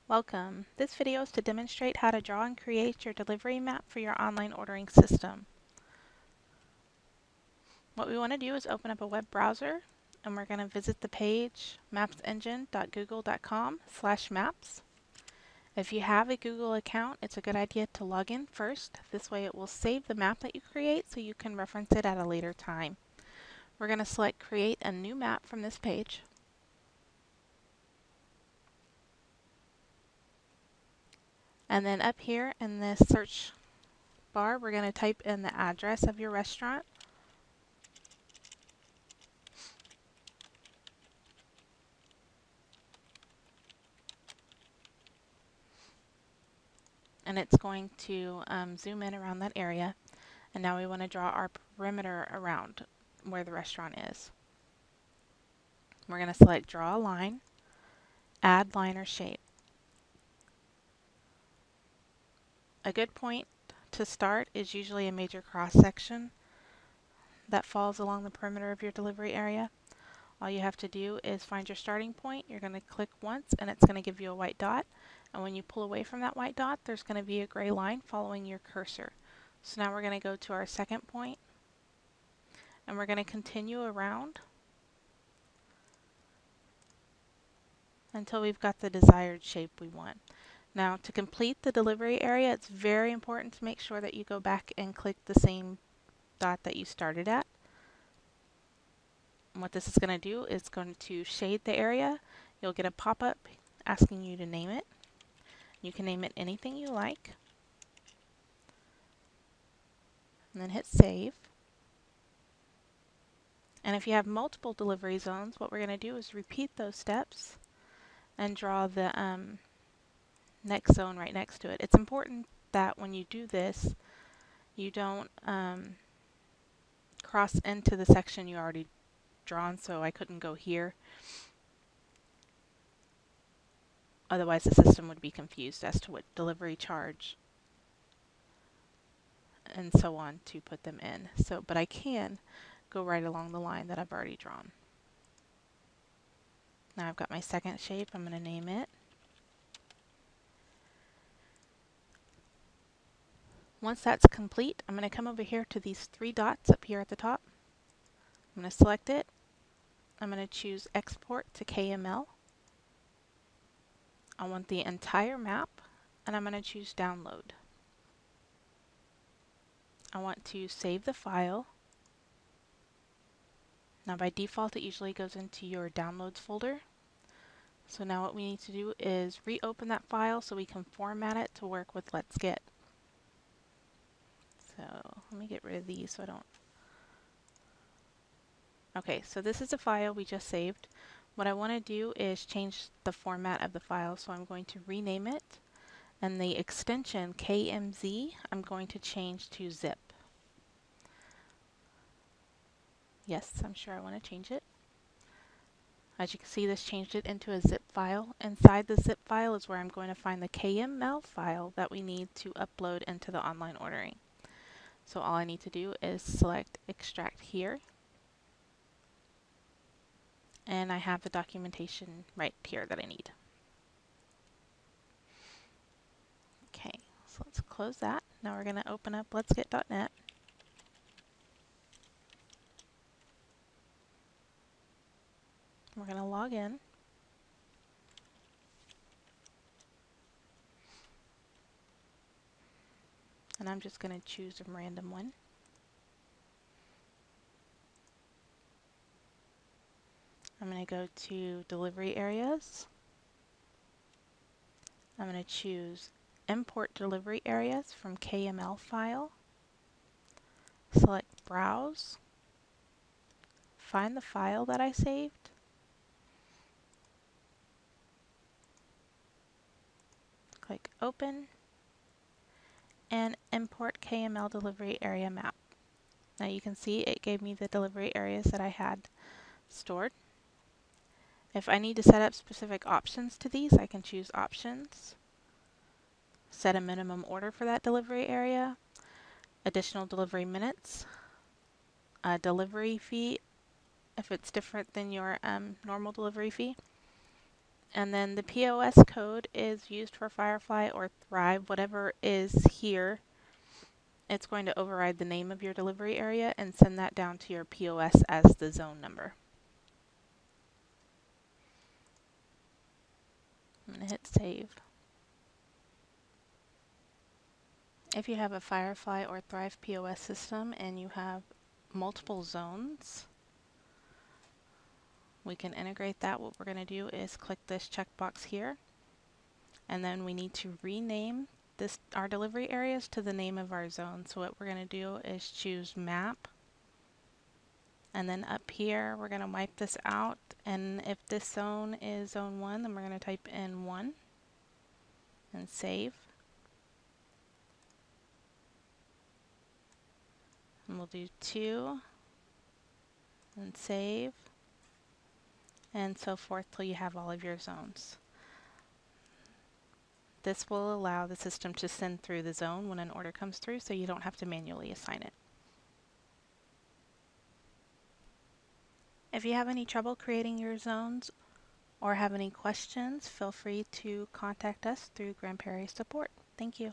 Welcome. This video is to demonstrate how to draw and create your delivery map for your online ordering system. What we want to do is open up a web browser and we're going to visit the page mapsengine.google.com/maps. If you have a Google account, it's a good idea to log in first. This way it will save the map that you create so you can reference it at a later time. We're going to select create a new map from this page. And then up here in this search bar, we're going to type in the address of your restaurant. And it's going to zoom in around that area. And now we want to draw our perimeter around where the restaurant is. We're going to select draw a line, add line or shape. A good point to start is usually a major cross section that falls along the perimeter of your delivery area. All you have to do is find your starting point. You're going to click once and it's going to give you a white dot. And when you pull away from that white dot, there's going to be a gray line following your cursor. So now we're going to go to our second point and we're going to continue around until we've got the desired shape we want. Now to complete the delivery area, it's very important to make sure that you go back and click the same dot that you started at. And what this is going to do is going to shade the area. You'll get a pop-up asking you to name it. You can name it anything you like. And then hit save. And if you have multiple delivery zones, what we're going to do is repeat those steps and draw the next zone right next to it. It's important that when you do this, you don't cross into the section you already drawn, so I couldn't go here. Otherwise the system would be confused as to what delivery charge and so on to put them in. But I can go right along the line that I've already drawn. Now I've got my second shape. I'm going to name it. Once that's complete, I'm going to come over here to these three dots up here at the top. I'm going to select it. I'm going to choose Export to KML. I want the entire map, and I'm going to choose Download. I want to save the file. Now by default it usually goes into your Downloads folder. So now what we need to do is reopen that file so we can format it to work with Let's Get. So let me get rid of these so I don't... Okay, so this is a file we just saved. What I want to do is change the format of the file, so I'm going to rename it, and the extension KMZ I'm going to change to zip. Yes, I'm sure I want to change it. As you can see, this changed it into a zip file. Inside the zip file is where I'm going to find the KML file that we need to upload into the online ordering. So all I need to do is select Extract here. And I have the documentation right here that I need. Okay, so let's close that. Now we're going to open up letsget.net. We're going to log in. And I'm just going to choose a random one. I'm going to go to Delivery Areas. I'm going to choose Import Delivery Areas from KML file. Select Browse. Find the file that I saved. Click Open. And Import KML Delivery Area Map. Now you can see it gave me the delivery areas that I had stored. If I need to set up specific options to these, I can choose Options, set a minimum order for that delivery area, additional delivery minutes, a delivery fee if it's different than your normal delivery fee, And then the POS code is used for Firefly or Thrive, whatever is here. It's going to override the name of your delivery area and send that down to your POS as the zone number. I'm going to hit save. If you have a Firefly or Thrive POS system and you have multiple zones, we can integrate that. What we're going to do is click this checkbox here, and then we need to rename our delivery areas to the name of our zone. So what we're going to do is choose map, and then up here we're going to wipe this out, and if this zone is zone 1, then we're going to type in 1 and save. And we'll do 2 and save, and so forth till you have all of your zones. This will allow the system to send through the zone when an order comes through, so you don't have to manually assign it. If you have any trouble creating your zones or have any questions, feel free to contact us through Granbury Support. Thank you.